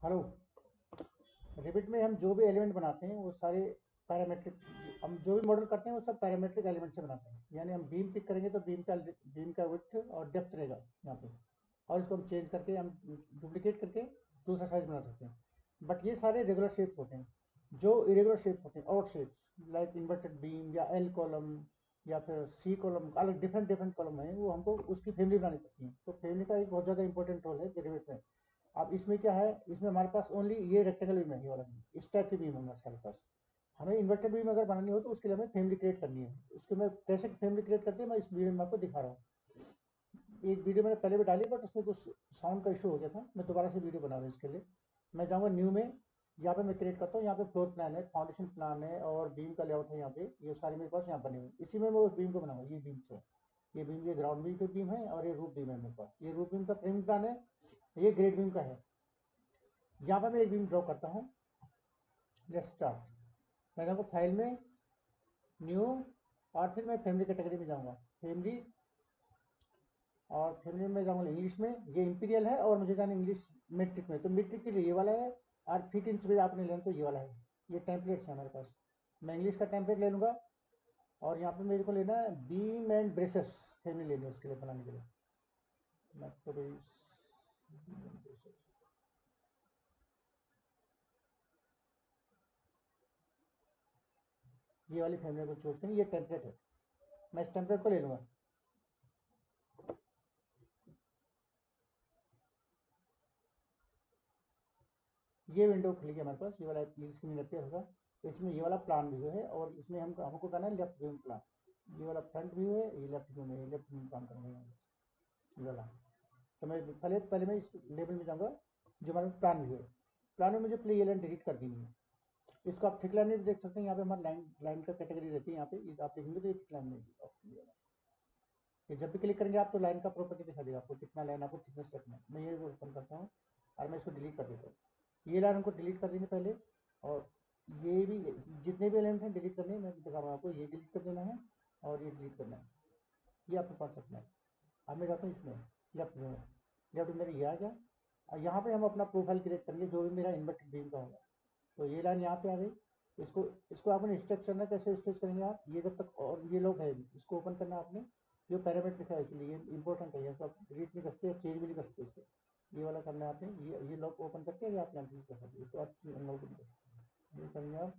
Hello. Rivet में हम जो भी एलिमेंट बनाते हैं वो सारे पैरामेट्रिक, हम जो भी मॉडल करते हैं वो सब पैरामेट्रिक एलिमेंट से बनाते हैं। यानी हम बीम पिक करेंगे तो बीम का विड्थ और डेप्थ रहेगा यहाँ पे, और इसको हम चेंज करके हम डुप्लीकेट करके दूसरा साइज बना सकते हैं। बट ये सारे रेगुलर शेप्स होते हैं। जो इरेगुलर शेप्स होते हैं, odd shapes like inverted beam या एल कॉलम या फिर सी कॉलम, अलग डिफरेंट डिफरेंट कॉलम है, वो हमको उसकी फैमिली बनानी पड़ती है। तो फैमिली का एक बहुत ज़्यादा इंपॉर्टेंट रोल है रिविट में। अब इसमें क्या है, इसमें हमारे पास ओनली ये रेक्टेंगल बीम है, ये वाला बीम, इस टाइप की बीम है हमारे पास। हमें इन्वर्टेड बीम अगर बनानी हो तो उसके लिए हमें फैमिली क्रिएट करनी है। उसके मैं कैसे फैमिली क्रिएट करते हैं मैं इस वीडियो में आपको दिखा रहा हूँ। एक वीडियो मैंने पहले भी डाली बट उसमें कुछ साउंड का इशू हो गया था, मैं दोबारा से वीडियो बना रहा हूँ इसके लिए। मैं जाऊँगा न्यू में, यहाँ पे मैं क्रिएट करता हूँ। यहाँ पे फ्लोर प्लान है, फाउंडेशन प्लान है और बीम का लेआउट है। यहाँ पे ये सारे मेरे पास यहाँ बने हुए, इसी में मैं उस बीम को बनाऊंगा। ये बीम से, ये बीम, ये ग्राउंड बीम का बीम है और ये रूफ बीम है मेरे पास। ये रूफ बीम का फ्रेम प्लान है, ये ग्रेड बीम का है। यहाँ पर मैं एक बीम ड्रॉ करता हूँ। Let's start. मैं जाऊँगा फाइल में, न्यू, और फिर मैं फैमिली कैटेगरी में जाऊँगा, फैमिली, और फैमिली में जाऊँगा इंग्लिश में। ये इंपीरियल है और मुझे जाना इंग्लिश मेट्रिक में, तो मेट्रिक के लिए ये वाला है। और फिट इंच में आपने लेना तो ये वाला है। ये टेम्पलेट्स है हमारे पास। मैं इंग्लिश का टेम्पलेट ले लूँगा और यहाँ पे मेरे को लेना है बीम एंड ब्रेसेस, फैमिली लेनी है उसके लिए, बनाने के लिए। मैं तो ये वाली फैमिली को चूज करेंगे, ये टेम्पलेट है, मैं इस टेम्पलेट को ले लूँगा। ये विंडो खुल गया हमारे पास, ये वाला स्क्रीन अपीयर होगा। तो इसमें ये वाला प्लान व्यू है और इसमें हमको करना है लेफ्ट व्यू प्लान। ये वाला फ्रंट व्यू है, ये लेफ्ट व्यू में, लेफ्ट व्यू काम करेंगे ये वाला। तो मैं पहले पहले मैं इस लेवल में जाऊँगा जो हमारा प्लान व्यू है। प्लान में मुझे प्ले ये लाइन डिलीट कर देनी है। इसको आप थिक लाइन में भी देख सकते हैं। यहाँ पे हमारी लाइन लाइन का कैटेगरी रहती है। यहाँ पे आप देखेंगे तो ये थिक लाइन में ये जब भी क्लिक करेंगे आप तो लाइन का प्रॉपर्टी दिखा देगा आपको, कितना लाइन आपको थिकनेस रखना है। मैं ये ओपन करता हूँ और मैं इसको डिलीट कर देता हूँ। ये लाइन हमको डिलीट कर देनी पहले, और ये भी जितने भी एलिमेंट हैं डिलीट करने हैं, मैं दिखा रहा हूँ आपको। ये डिलीट कर देना है और ये डिलीट करना है, ये आपको पढ़ सकना है। अब मैं जाता हूँ इसमें लेफ्ट में, लेफ्ट में मेरे ये आ गया। और यहाँ पे हम अपना प्रोफाइल क्रिएट करेंगे जो भी मेरा इन्वर्टेड बीम का होगा। तो ये लाइन यहाँ पे आ गई। इसको इसको आपने स्ट्रेच करना है। कैसे स्ट्रेच करेंगे आप, ये जब तक, और ये लोग है इसको ओपन करना है आपने। जो पैरामीटर है एक्चुअली ये इंपॉर्टेंट है, तो आप डिलीट नहीं कर सकते, चेंज भी नहीं कर सकते इसको। ये वाला करना है आपने, ये लॉक ओपन करके ये आप यहाँ डिलीट कर सकते, इसको आप अनलॉक भी नहीं कर सकते। ये करेंगे आप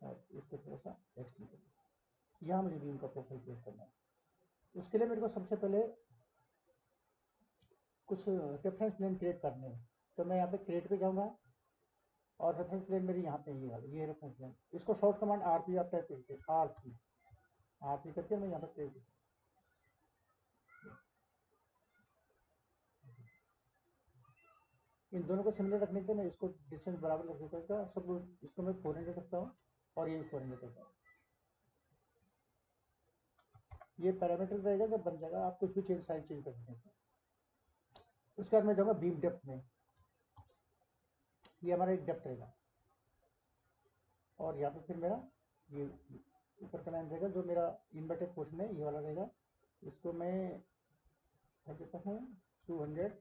और इसको थोड़ा सा एक्सटेंड करेंगे। यहाँ मुझे बीम का प्रोफाइल क्रिएट करना है। उसके लिए मेरे को सबसे पहले कुछ रेफरेंस प्लेन क्रिएट करने हैं। तो मैं यहाँ पे क्रिएट पे जाऊँगा और रेफरेंस प्लेन मेरी यहाँ पे ये वाला, ये रेफरेंस प्लेन। इसको शॉर्ट कमांड आरपी आप टाइप करके, आरपी आरपी करके मैं यहाँ पे क्रिएट, इन दोनों को सिमिलर रखने के लिए मैं इसको डिस्टेंस बराबर रख देता हूँ। सब इसको मैं 400 रखता हूँ और ये 400 रखता हूँ। ये पैरामीटर रहेगा, जब बन जाएगा आप कुछ भी चेंज, साइज चेंज कर सकते हैं। उसके बाद मैं जाऊँगा बीम डेप्थ में, ये हमारा एक डेप्थ रहेगा। और यहाँ पे फिर मेरा ये ऊपर का लाइन रहेगा जो मेरा इन्वर्टेड पोर्शन है, ये वाला रहेगा। इसको मैं कर देता हूँ 200,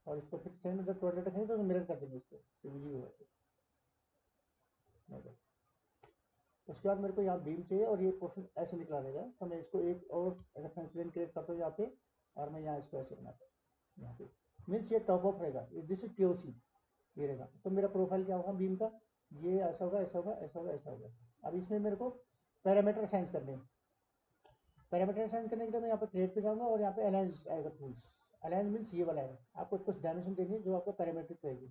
और इसको फिर सेम जब 200 रखेंगे तो मिरर कर देंगे इसको, तो ये होगा। उसके बाद मेरे को यहाँ बीम चाहिए और ये पोर्शन ऐसे निकला रहेगा, तो मैं इसको एक और रेफरेंस प्लेन क्रिएट करता हूँ यहाँ पे, और मैं यहाँ इसको ऐसे बनाता हूँ। यहाँ पे मीन्स ये टॉप ऑफ रहेगा, दिस इज टीओसी, ये रहेगा। तो मेरा प्रोफाइल क्या होगा बीम का, ये ऐसा होगा, ऐसा होगा, ऐसा होगा, ऐसा होगा। अब इसमें मेरे को पैरामीटर साइंस करने हैं। पैरामीटर साइंस करने के लिए मैं यहाँ पे क्रिएट पे जाऊँगा और यहाँ पे अलाइंस आएगा टूल्स। अलाइंस मीन्स ये वाला है, आपको कुछ डायमेंशन देनी है जो आपको पैरामीट्रिक रहेगी।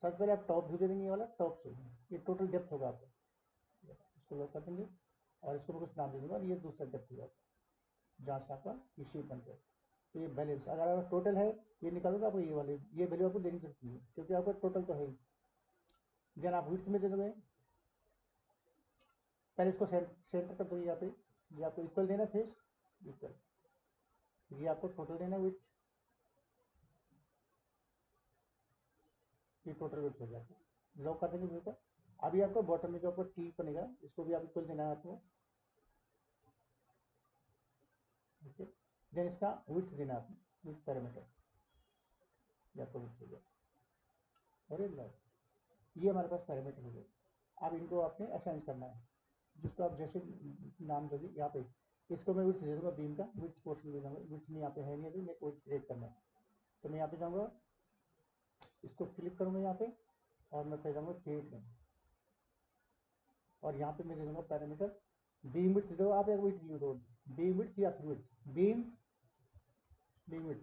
सबसे पहले आप टॉप व्यू दे देंगे, ये वाला टॉप से, ये टोटल डेप्थ होगा आपका। इसको लॉक कर देंगे और इसको मैं कुछ नाम दे दूंगा, और ये दूसरा डेप्थ होगा जहाँ से आपका ये शेप बन गया। तो ये बैलेंस अगर आपका टोटल है, ये निकालो तो आपको ये वाले ये वैल्यू आपको देनी पड़ती है, क्योंकि आपका टोटल तो है ही। देन आप विड्थ में दे दोगे, पहले इसको सेंटर कर दो यहाँ पे। ये आपको इक्वल देना, फेस इक्वल, ये आपको टोटल देना विड्थ, ये टोटल विड्थ हो जाता है। लॉक कर देंगे व्यू को। अभी आपको बॉटम में जो आपको टी बनेगा इसको भी आप इक्वल देना है आपको, ठीक है। देन इसका विड्थ देना है आपको, विड्थ पैरामीटर, ये आपको विड्थ हो गया। और ये हमारे पास पैरामीटर हो गए। अब इनको आपने असाइन करना है, जिसको आप जैसे नाम दोगे यहाँ पे। इसको मैं विड्थ दे दूंगा, बीम का विड्थ पोर्शन दे दूंगा। विड्थ में यहाँ पे है नहीं अभी, मेरे को क्रिएट करना है। तो मैं यहाँ पे जाऊँगा, इसको क्लिक करूँगा यहाँ पे, और मैं पे जाऊँगा क्रिएट में, और यहाँ पे मैं दे दूंगा पैरामीटर बीम विड्थ दो। आप एक विड्थ यूज हो, बीम विड्थ या फिर विड्थ, बीम बीम विड्थ,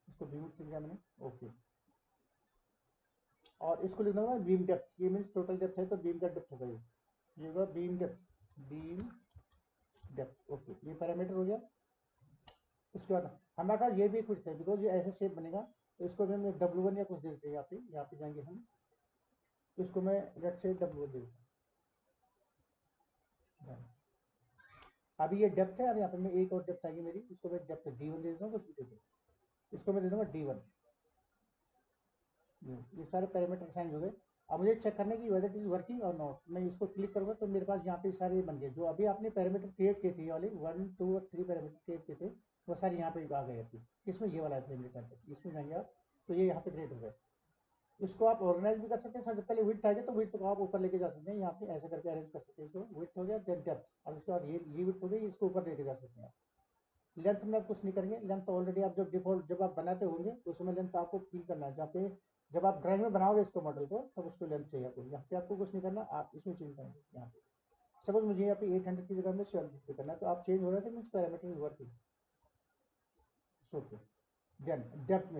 इसको बीम विड्थ लिखा मैंने, ओके। और इसको लिख दूंगा बीम डेप्थ, ये मीन्स टोटल डेप्थ है तो बीम का डेप्थ होगा ये होगा beam depth, beam depth, okay. ये पैरामीटर हो गया। उसके बाद हमारे पास ये भी कुछ है, बिकॉज ये ऐसे शेप बनेगा, तो इसको मैं W1 या कुछ दे देते हैं। यहाँ पे जाएंगे हम, इसको मैं लेट्स से W1 दे देता हूँ। अभी ये डेप्थ है, और यहाँ पे मैं एक और डेप्थ आएगी मेरी, इसको मैं डेप्थ D1 दे देता हूँ, कुछ भी दे दूँ, इसको मैं दे दूंगा D1। ये सारे पैरामीटर साइन हो गए। अब मुझे चेक करने की वेदर इट इज वर्किंग और नॉट। मैं इसको क्लिक करूंगा तो मेरे पास यहाँ पे सारे बन गए, जो अभी आपने पैरामीटर क्रिएट किए थे वाले 1 2 और 3 पैरामीटर क्रिएट किए थे, वो सारे यहाँ पे आ गए अभी। इसमें ये वाला है पैरामीटर, इसमें जाएंगे आप तो ये यहाँ पे क्रिएट हो गए। इसको आप ऑर्गेनाइज भी कर सकते हैं। सबसे पहले विड्थ आएगा तो विड्थ को आप ऊपर लेके जा सकते हैं, यहाँ पे ऐसे करके अरेंज कर सकते हैं। इसको विड्थ हो गया, देन डेप्थ, और उसके बाद ये विड्थ हो गई, इसको ऊपर लेके जा सकते हैं। लेंथ में आप कुछ नहीं करेंगे, लेंथ तो ऑलरेडी आप जब डिफॉल्ट जब आप बनाते होंगे तो उसमें लेंथ आपको फिल करना है। जहाँ पे जब आप ड्राइंग में बनाओगे इसको मॉडल को, तब उसको लेंथ चाहिए आपको। यहाँ पे आपको कुछ नहीं करना, आप इसमें चेंज करेंगे। यहाँ पे सपोज मुझे यहाँ पे 800 की जगह में 750 करना है, तो आप चेंज हो रहे थे mean parameter is working, okay. Then depth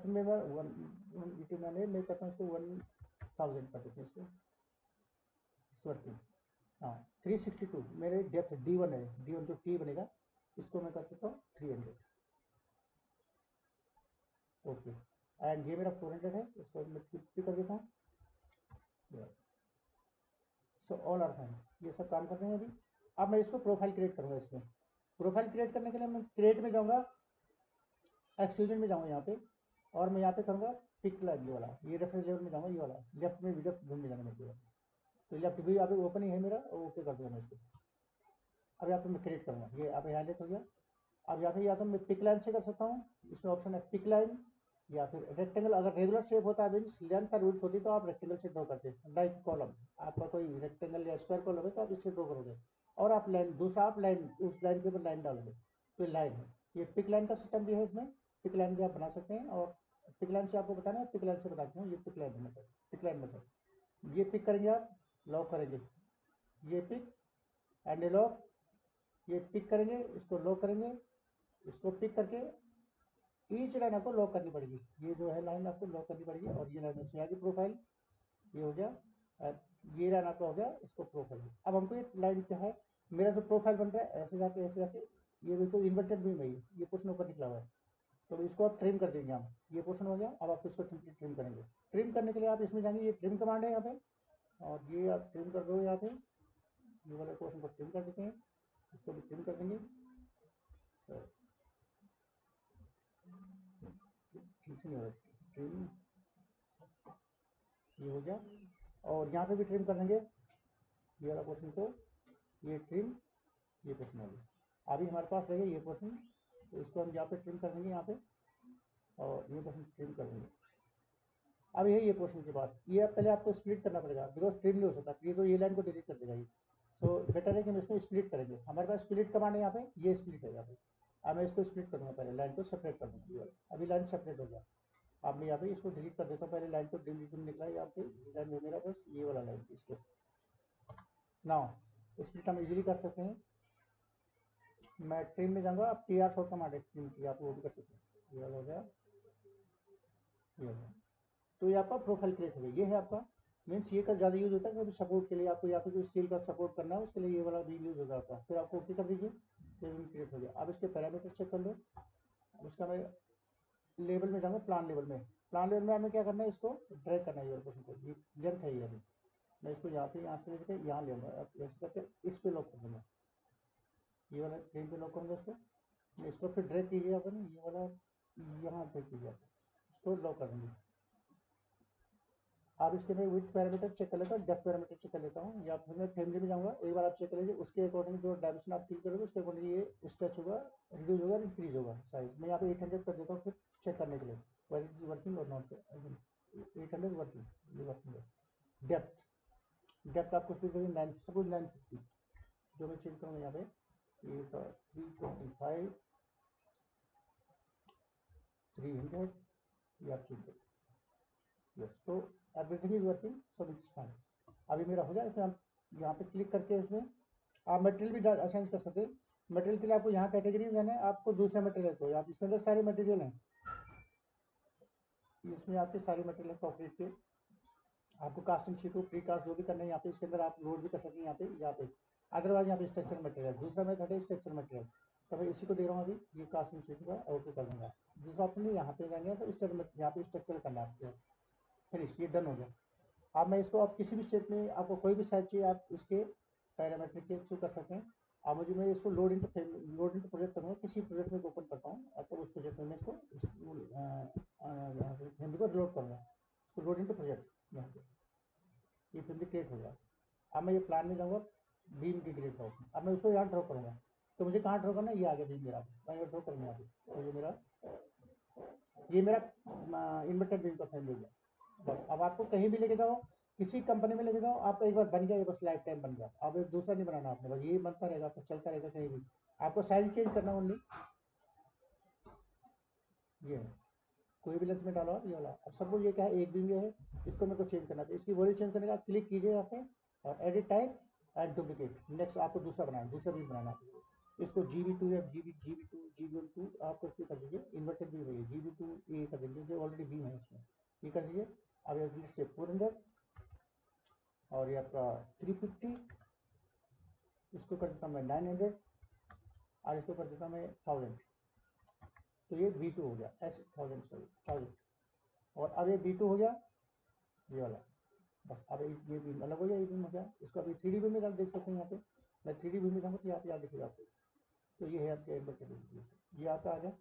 में मैं 189 मैं करता हूँ, इसको 1000 कर देते हैं इसको, वर्किंग। हाँ, 362 मेरे डेप्थ D1 है, D1 जो T बनेगा, इसको मैं कर सकता हूँ 300, ओके। एंड ये मेरा 400 है, इसको मैं 50 कर देता हूँ। सो ऑल आर फाइन, ये सब काम कर रहे हैं अभी। अब मैं इसको प्रोफाइल क्रिएट करूँगा। इसमें प्रोफाइल क्रिएट करने के लिए मैं क्रिएट में जाऊँगा, एक्सट्रूजन में जाऊँगा यहाँ पे, और मैं यहाँ पे करूँगा पिक लाइन वाला, ये रेफरेंस लेवल में जाऊँगा, ये वाला लेफ्ट में वीडियो ढूंढने जाना मेरे को। तो लेफ्ट भी यहाँ पे ओपन ही है मेरा, ओके कर दूँगा मैं इसको। अब यहाँ पे मैं क्रिएट करूँगा, ये यहाँ पे हाईलाइट हो गया। अब यहाँ पे या तो मैं पिक लाइन से कर सकता हूँ, इसमें ऑप्शन है पिक लाइन, या फिर रेक्टेंगल। अगर रेगुलर शेप होता है मीन्स लेंथ और विड्थ होती तो आप रेक्टेंगल से ड्रॉ करते हैं। लाइक कॉलम, आपका कोई रेक्टेंगल या स्क्वायर कॉलम है तो आप इससे ड्रॉ करोगे, और आप लाइन दूसरा आप लाइन उस लाइन के ऊपर लाइन डालोगे, तो लाइन है। ये पिक लाइन का सिस्टम भी है इसमें, पिक लाइन भी आप बना सकते हैं। और पिक लाइन से आपको बताना है, पिक लाइन से बताते हैं। ये pick line method, pick line method, ये पिक करेंगे आप, लॉक करेंगे, ये पिक एंड लॉक, ये पिक करेंगे, इसको लॉक करेंगे, इसको पिक करके ईच लाइन आपको लॉक करनी पड़ेगी। ये जो है लाइन आपको लॉक करनी पड़ेगी, और ये लाइन इसमें आ गई प्रोफाइल, ये हो गया। ये लाइन आपका हो गया, इसको प्रोफाइल। अब हमको एक लाइन क्या है, मेरा जो प्रोफाइल बन रहा है ऐसे जाके ये बिल्कुल इन्वर्टेड भी नहीं, ये पोर्शन ऊपर निकला हुआ है, तो इसको आप ट्रिम कर देंगे हम। ये पोर्शन हो गया, अब आप इसको ट्रिम करेंगे। ट्रिम करने के लिए आप इसमें जाएंगे, ये ट्रिम कमांड है यहाँ पे, और ये आप ट्रिम कर दो यहाँ पे, ये वाले पोर्शन को ट्रिम कर देते हैं, इसको भी ट्रिम कर देंगे। तो ठीक से नहीं हो रहा ट्रिम, ये हो गया। और यहाँ पे भी ट्रिम कर देंगे ये वाला पोर्शन को, ये ट्रिम, ये पोर्शन हो गया। अभी हमारे पास रहेगा ये पोर्शन, तो इसको हम यहाँ पे ट्रिम कर देंगे यहाँ पे, और ये पोर्शन ट्रिम कर देंगे। अब ये पोर्शन के बाद ये पहले आपको स्प्लिट करना पड़ेगा, बिकॉज ट्रिम नहीं हो सकता, ये तो ये लाइन को डिलीट कर देगा ये। तो बेटर है कि हम इसको स्प्लिट करेंगे। हमारे पास स्प्लिट कमांड है यहाँ पे, ये स्प्लिट है यहाँ पे। अब मैं इसको स्प्लिट करूँगा, पहले लाइन को सेपरेट कर दूँगा। अभी लाइन सेपरेट हो गया। अब मैं यहाँ पे इसको डिलीट कर देता हूँ, पहले लाइन को डिलीट निकला है यहाँ पे, लाइन में मेरा बस ये वाला लाइन, इसको नाउ स्प्लिट हम इजीली कर सकते हैं। मैं ट्रिम में जाऊँगा, अब टी आर शॉर्ट कमांड है ट्रिम की, आप वो भी कर सकते हैं। ये वाला हो गया, ये हो गया। तो ये आपका प्रोफाइल क्रिएट हो गया। ये है आपका मीन्स, ये का ज़्यादा यूज होता है कभी सपोर्ट के लिए, आपको या फिर कोई स्किल का सपोर्ट करना है उसके लिए, ये वाला भी यूज होगा आपका। फिर आपको ओके कर दीजिए, ये क्रिएट हो गया। अब इसके पैरामीटर चेक कर लो। अब इसका मैं लेवल में जाऊँगा, प्लान लेवल में। प्लान लेवल में हमें क्या करना है, इसको ड्रैग करना है ये क्वेश्चन को, ये लेंथ है ये। अभी मैं इसको यहाँ से लेकर यहाँ ले आऊँगा, ऐसे करके इस पर लॉक कर दूँगा, ये वाला ट्रेन पे लॉक करूँगा इसको। मैं इसको फिर ड्रैग कीजिए आप, ये वाला यहाँ ड्रैग कीजिए आप, इसको लॉक कर देंगे। अब इसके मैं विड्थ पैरामीटर चेक कर लेता हूँ, डेप्थ पैरामीटर चेक कर लेता हूँ, या फिर मैं फैमिली में जाऊँगा। एक बार आप चेक कर लीजिए, उसके अकॉर्डिंग जो डायमेंशन आप फिल करोगे उसके अकॉर्डिंग ये स्ट्रेच होगा, रिड्यूस होगा, इंक्रीज होगा साइज। मैं यहाँ पे 800 कर देता हूँ फिर चेक करने के लिए। whether it is working or not. 800 working depth आपको स्पीड करेंगे 9, सपोज 950, जो मैं चेंज करूँगा यहाँ पे ये 325 300 ये आप चेंज करें। यस, तो everything is working, so it's fine. अभी मेरा हो गया। इसमें हम यहाँ पे क्लिक करके इसमें आप मटेरियल भी असाइन कर सकते हैं। मटेरियल के लिए आपको यहाँ कैटेगरी में जाना है, आपको दूसरा मटेरियल को आप इसके अंदर सारे मटेरियल हैं, इसमें आपके सारे मटेरियल कॉपरेट के आपको कास्टिंग शीट हो प्री कास्ट जो भी करना है यहाँ पे इसके अंदर आप लोड भी कर सकते हैं यहाँ पे। अदरवाइज यहाँ पे स्ट्रक्चर मटेरियल, दूसरा मेथड है स्ट्रक्चर मटेरियल, तो मैं इसी को दे रहा हूँ अभी। ये कास्टिंग शीट का ओके कर दूंगा। दूसरा ऑप्शन है यहाँ पे जाएंगे तो इस यहाँ पे स्ट्रक्चर करना है आपको। फिनिश, ये डन हो गया। अब मैं इसको आप किसी भी शेप में आपको कोई भी साइज चाहिए आप इसके पैरामीट्रिक के थ्रू कर सकते हैं। अब मुझे मैं इसको लोड इंटू प्रोजेक्ट करूँगा, किसी प्रोजेक्ट में ओपन करता हूँ तो उस प्रोजेक्ट में मैं इसको हिंदी को लोड करूँगा, इसको लोड इंटू प्रोजेक्ट यहाँ पे ये फिर क्रिएट हो गया। अब मैं ये प्लान में जाऊँगा, बीम की क्रिएट हो, अब मैं उसको यहाँ ड्रॉ करूँगा। तो मुझे कहाँ ड्रॉ करना है, ये आगे बीम मेरा, मैं ये ड्रॉ करूँगा यहाँ पे। तो ये मेरा इन्वर्टेड बीम का फ्रेम हो गया। बस अब आपको कहीं भी लेके जाओ, किसी कंपनी में लेके जाओ, आपका एक बार बन गया, ये बस लाइफ टाइम बन गया। अब एक दूसरा नहीं बनाना आपने, बस ये बनता रहेगा, आपको चलता रहेगा कहीं भी। आपको साइज चेंज करना ओनली, ये कोई भी लेंथ में डालो आप ये वाला। अब सपोज ये क्या है, एक बीम ये है, इसको मेरे को चेंज करना है, इसकी वैल्यू चेंज करने का क्लिक कीजिए यहाँ पे और edit type add duplicate. Next आपको दूसरा बनाना, दूसरा बीम बनाना है, इसको GB2 या GB2 आपको इसको कर दीजिए। इन्वर्टेड बीम है GB2 ये कर दीजिए, जो ऑलरेडी बीम है इसमें, ये कर दीजिए। अब ये से 400 और ये आपका 350, इसको कर देता हूँ मैं 900 और इसको कर देता हूँ मैं 1000। तो ये B2 हो गया, ऐसे 1000 और अब ये B2 हो गया ये वाला। बस अब ये बीम अलग हो गया, ये बीम हो गया। इसको अभी 3D व्यू में आप देख सकते हैं यहाँ पे, मैं 3D व्यू में जाऊँगा तो यहाँ पे दिखेगा आपको। तो ये है आपके इन्वर्टेड, ये आपका आ गया,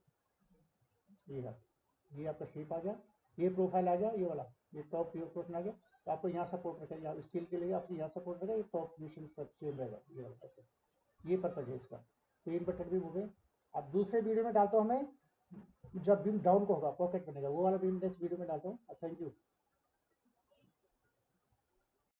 ये आपका शेप आ गया, ये प्रोफाइल आ गया, ये वाला ये टॉप व्यू पोर्शन आ गया। तो आपको यहाँ सपोर्ट रखेगा, यहाँ स्टील के लिए आपको यहाँ सपोर्ट रहेगा, ये टॉप फिनिशिंग सेम रहेगा ये वाला ऐसे। ये पर्पज है इसका। तो इन्वर्टेड बीम हो गए। अब दूसरे वीडियो में डालता हूँ मैं, जब बीम डाउन को होगा पॉकेट बनेगा, वो वाला बीम नेक्स्ट वीडियो में डालता हूँ। Thank you.